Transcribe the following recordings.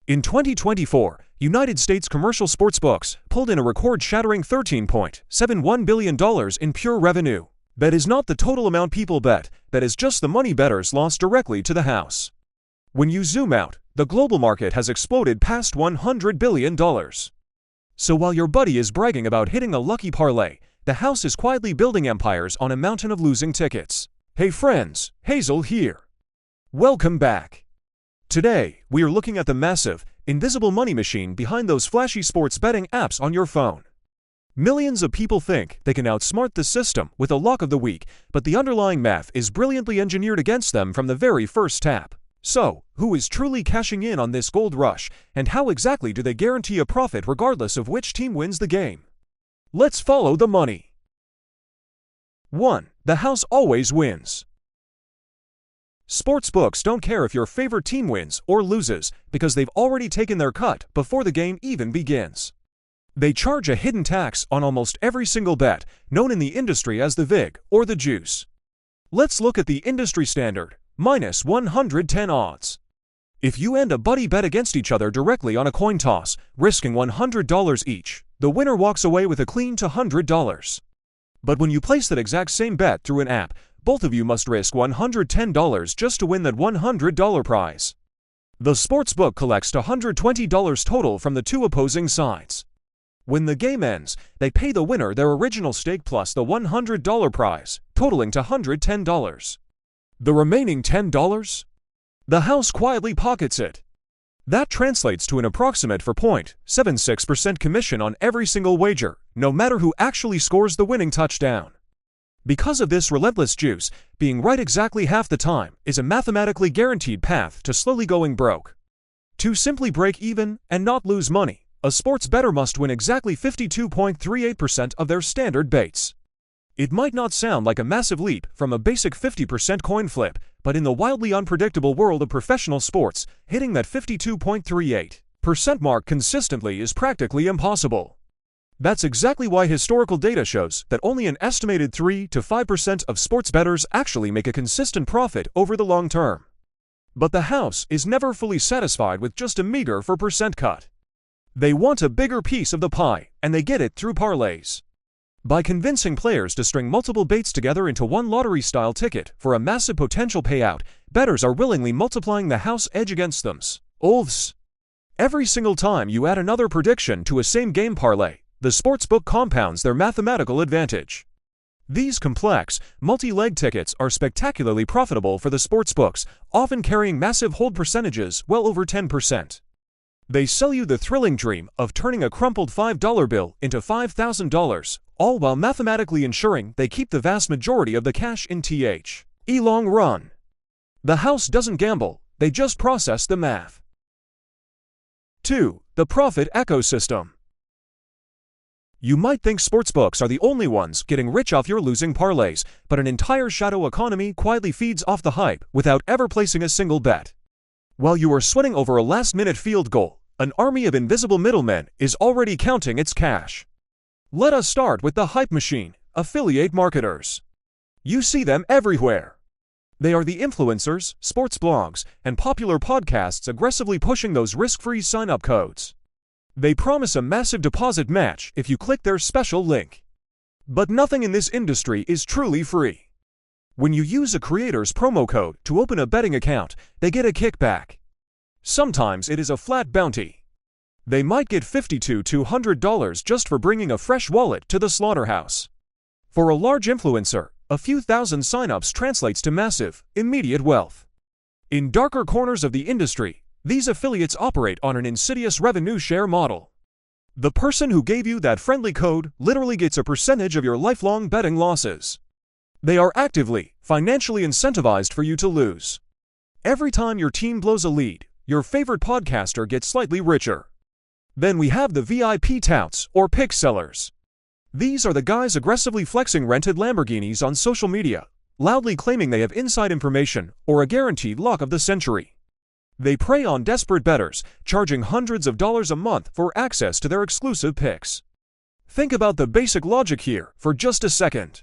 In 2024, United States commercial sportsbooks pulled in a record-shattering $13.71 billion in pure revenue. Bet is not the total amount people bet, bet is just the money bettors lost directly to the house. When you zoom out, the global market has exploded past $100 billion. So while your buddy is bragging about hitting a lucky parlay, the house is quietly building empires on a mountain of losing tickets. Hey friends, Hazel here. Welcome back. Today, we are looking at the massive, invisible money machine behind those flashy sports betting apps on your phone. Millions of people think they can outsmart the system with a lock of the week, but the underlying math is brilliantly engineered against them from the very first tap. So, who is truly cashing in on this gold rush, and how exactly do they guarantee a profit regardless of which team wins the game? Let's follow the money. 1. The house always wins. Sportsbooks don't care if your favorite team wins or loses because they've already taken their cut before the game even begins. They charge a hidden tax on almost every single bet, known in the industry as the VIG or the juice. Let's look at the industry standard, minus 110 odds. If you and a buddy bet against each other directly on a coin toss, risking $100 each, the winner walks away with a clean $100. But when you place that exact same bet through an app, both of you must risk $110 just to win that $100 prize. The sportsbook collects $120 total from the two opposing sides. When the game ends, they pay the winner their original stake plus the $100 prize, totaling to $110. The remaining $10? The house quietly pockets it. That translates to an approximate 4.76% commission on every single wager, no matter who actually scores the winning touchdown. Because of this relentless juice, being right exactly half the time is a mathematically guaranteed path to slowly going broke. To simply break even and not lose money, a sports bettor must win exactly 52.38% of their standard baits. It might not sound like a massive leap from a basic 50% coin flip, but in the wildly unpredictable world of professional sports, hitting that 52.38% mark consistently is practically impossible. That's exactly why historical data shows that only an estimated 3 to 5% of sports bettors actually make a consistent profit over the long term. But the house is never fully satisfied with just a meager 4% cut. They want a bigger piece of the pie, and they get it through parlays. By convincing players to string multiple baits together into one lottery-style ticket for a massive potential payout, bettors are willingly multiplying the house edge against them. Every single time you add another prediction to a same-game parlay, the sportsbook compounds their mathematical advantage. These complex, multi-leg tickets are spectacularly profitable for the sportsbooks, often carrying massive hold percentages well over 10%. They sell you the thrilling dream of turning a crumpled $5 bill into $5,000, all while mathematically ensuring they keep the vast majority of the cash in the long run. The house doesn't gamble, they just process the math. 2. The profit ecosystem. You might think sportsbooks are the only ones getting rich off your losing parlays, but an entire shadow economy quietly feeds off the hype without ever placing a single bet. While you are sweating over a last-minute field goal, an army of invisible middlemen is already counting its cash. Let us start with the hype machine, affiliate marketers. You see them everywhere. They are the influencers, sports blogs, and popular podcasts aggressively pushing those risk-free sign-up codes. They promise a massive deposit match if you click their special link. But nothing in this industry is truly free. When you use a creator's promo code to open a betting account, they get a kickback. Sometimes it is a flat bounty. They might get $50 to $100 just for bringing a fresh wallet to the slaughterhouse. For a large influencer, a few thousand signups translates to massive, immediate wealth. In darker corners of the industry, these affiliates operate on an insidious revenue share model. The person who gave you that friendly code literally gets a percentage of your lifelong betting losses. They are actively, financially incentivized for you to lose. Every time your team blows a lead, your favorite podcaster gets slightly richer. Then we have the VIP touts or pick sellers. These are the guys aggressively flexing rented Lamborghinis on social media, loudly claiming they have inside information or a guaranteed lock of the century. They prey on desperate bettors, charging hundreds of dollars a month for access to their exclusive picks. Think about the basic logic here for just a second.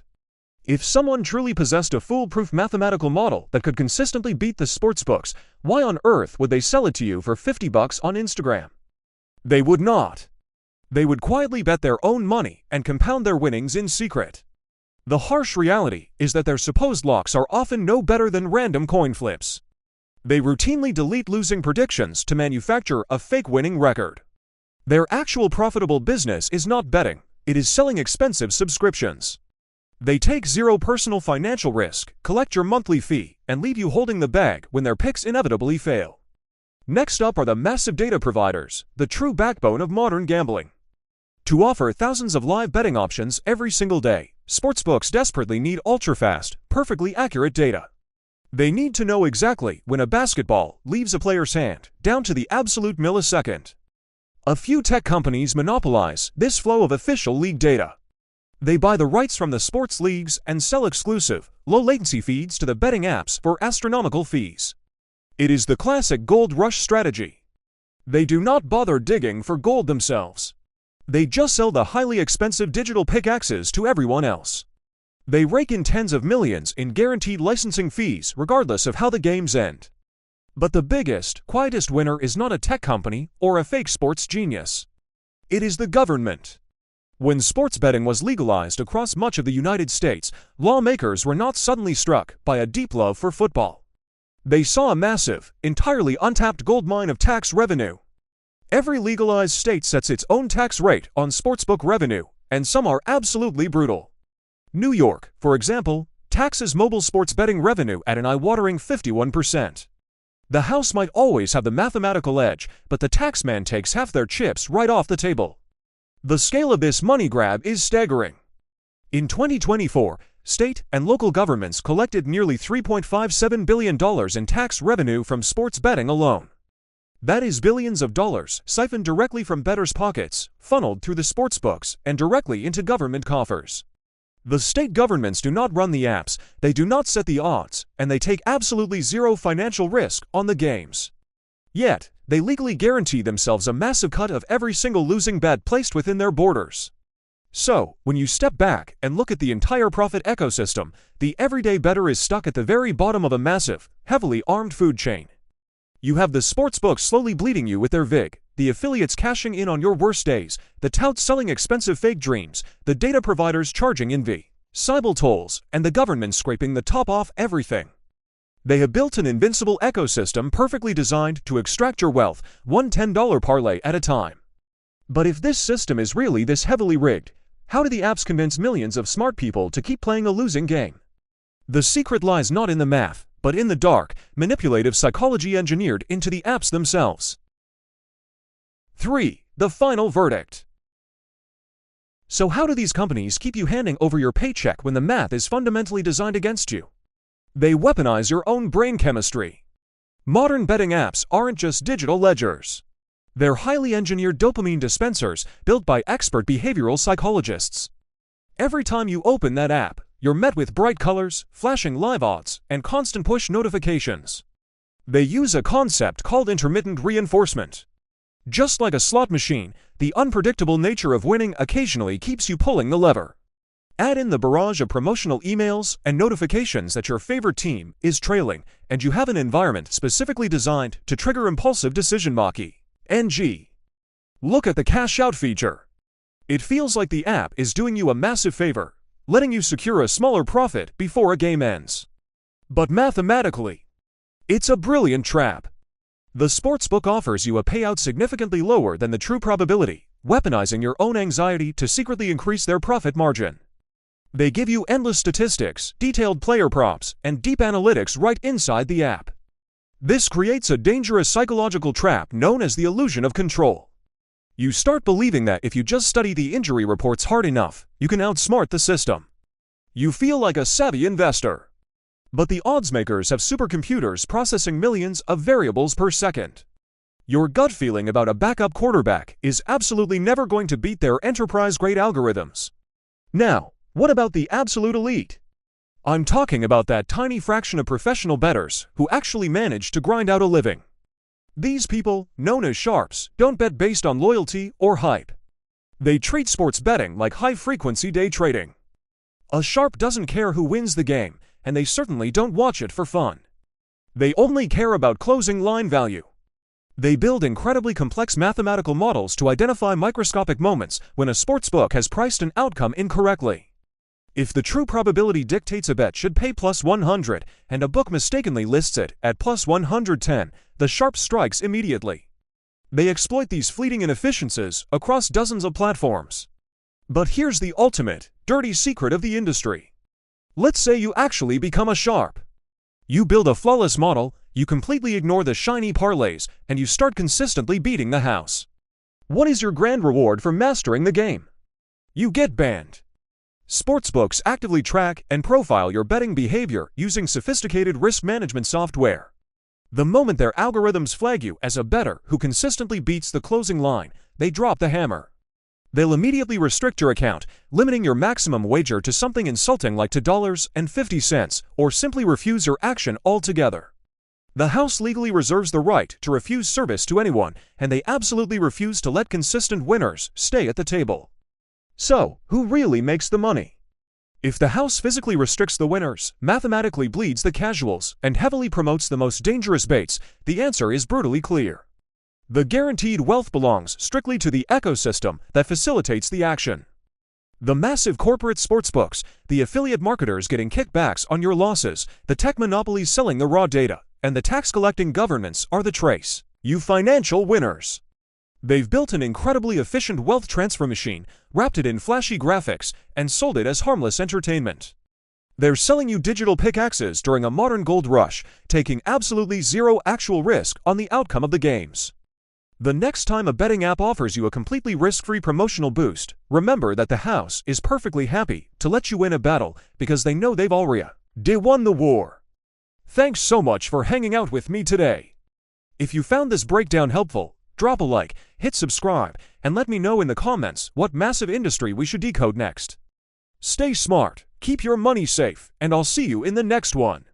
If someone truly possessed a foolproof mathematical model that could consistently beat the sportsbooks, why on earth would they sell it to you for $50 on Instagram? They would not. They would quietly bet their own money and compound their winnings in secret. The harsh reality is that their supposed locks are often no better than random coin flips. They routinely delete losing predictions to manufacture a fake winning record. Their actual profitable business is not betting, it is selling expensive subscriptions. They take zero personal financial risk, collect your monthly fee, and leave you holding the bag when their picks inevitably fail. Next up are the massive data providers, the true backbone of modern gambling. To offer thousands of live betting options every single day, sportsbooks desperately need ultra-fast, perfectly accurate data. They need to know exactly when a basketball leaves a player's hand, down to the absolute millisecond. A few tech companies monopolize this flow of official league data. They buy the rights from the sports leagues and sell exclusive, low-latency feeds to the betting apps for astronomical fees. It is the classic gold rush strategy. They do not bother digging for gold themselves. They just sell the highly expensive digital pickaxes to everyone else. They rake in tens of millions in guaranteed licensing fees regardless of how the games end. But the biggest, quietest winner is not a tech company or a fake sports genius. It is the government. When sports betting was legalized across much of the United States, lawmakers were not suddenly struck by a deep love for football. They saw a massive, entirely untapped goldmine of tax revenue. Every legalized state sets its own tax rate on sportsbook revenue, and some are absolutely brutal. New York, for example, taxes mobile sports betting revenue at an eye-watering 51%. The house might always have the mathematical edge, but the taxman takes half their chips right off the table. The scale of this money grab is staggering. In 2024, state and local governments collected nearly $3.57 billion in tax revenue from sports betting alone. That is billions of dollars siphoned directly from bettors' pockets, funneled through the sportsbooks, and directly into government coffers. The state governments do not run the apps, they do not set the odds, and they take absolutely zero financial risk on the games. Yet, they legally guarantee themselves a massive cut of every single losing bet placed within their borders. So, when you step back and look at the entire profit ecosystem, the everyday bettor is stuck at the very bottom of a massive, heavily armed food chain. You have the sportsbooks slowly bleeding you with their vig, the affiliates cashing in on your worst days, the touts selling expensive fake dreams, the data providers charging in Cybele tolls, and the government scraping the top off everything. They have built an invincible ecosystem perfectly designed to extract your wealth, one $10 parlay at a time. But if this system is really this heavily rigged, how do the apps convince millions of smart people to keep playing a losing game? The secret lies not in the math, but in the dark, manipulative psychology engineered into the apps themselves. 3. The final verdict. So how do these companies keep you handing over your paycheck when the math is fundamentally designed against you? They weaponize your own brain chemistry. Modern betting apps aren't just digital ledgers. They're highly engineered dopamine dispensers built by expert behavioral psychologists. Every time you open that app, you're met with bright colors, flashing live odds, and constant push notifications. They use a concept called intermittent reinforcement. Just like a slot machine, the unpredictable nature of winning occasionally keeps you pulling the lever. Add in the barrage of promotional emails and notifications that your favorite team is trailing, and you have an environment specifically designed to trigger impulsive decision-making. NG. Look at the cash-out feature. It feels like the app is doing you a massive favor, letting you secure a smaller profit before a game ends. But mathematically, it's a brilliant trap. The sportsbook offers you a payout significantly lower than the true probability, weaponizing your own anxiety to secretly increase their profit margin. They give you endless statistics, detailed player props, and deep analytics right inside the app. This creates a dangerous psychological trap known as the illusion of control. You start believing that if you just study the injury reports hard enough, you can outsmart the system. You feel like a savvy investor. But the odds makers have supercomputers processing millions of variables per second. Your gut feeling about a backup quarterback is absolutely never going to beat their enterprise-grade algorithms. Now, what about the absolute elite? I'm talking about that tiny fraction of professional bettors who actually manage to grind out a living. These people, known as sharps, don't bet based on loyalty or hype. They treat sports betting like high-frequency day trading. A sharp doesn't care who wins the game, and they certainly don't watch it for fun. They only care about closing line value. They build incredibly complex mathematical models to identify microscopic moments when a sportsbook has priced an outcome incorrectly. If the true probability dictates a bet should pay plus 100 and a book mistakenly lists it at plus 110, the sharp strikes immediately. They exploit these fleeting inefficiencies across dozens of platforms. But here's the ultimate, dirty secret of the industry. Let's say you actually become a sharp. You build a flawless model, you completely ignore the shiny parlays, and you start consistently beating the house. What is your grand reward for mastering the game? You get banned. Sportsbooks actively track and profile your betting behavior using sophisticated risk management software. The moment their algorithms flag you as a bettor who consistently beats the closing line, they drop the hammer. They'll immediately restrict your account, limiting your maximum wager to something insulting like $2.50, or simply refuse your action altogether. The house legally reserves the right to refuse service to anyone, and they absolutely refuse to let consistent winners stay at the table. So, who really makes the money? If the house physically restricts the winners, mathematically bleeds the casuals, and heavily promotes the most dangerous baits, the answer is brutally clear. The guaranteed wealth belongs strictly to the ecosystem that facilitates the action. The massive corporate sportsbooks, the affiliate marketers getting kickbacks on your losses, the tech monopolies selling the raw data, and the tax-collecting governments are the trace. You financial winners. They've built an incredibly efficient wealth transfer machine, wrapped it in flashy graphics, and sold it as harmless entertainment. They're selling you digital pickaxes during a modern gold rush, taking absolutely zero actual risk on the outcome of the games. The next time a betting app offers you a completely risk-free promotional boost, remember that the house is perfectly happy to let you win a battle because they know they've already won the war. Thanks so much for hanging out with me today. If you found this breakdown helpful, drop a like, hit subscribe, and let me know in the comments what massive industry we should decode next. Stay smart, keep your money safe, and I'll see you in the next one.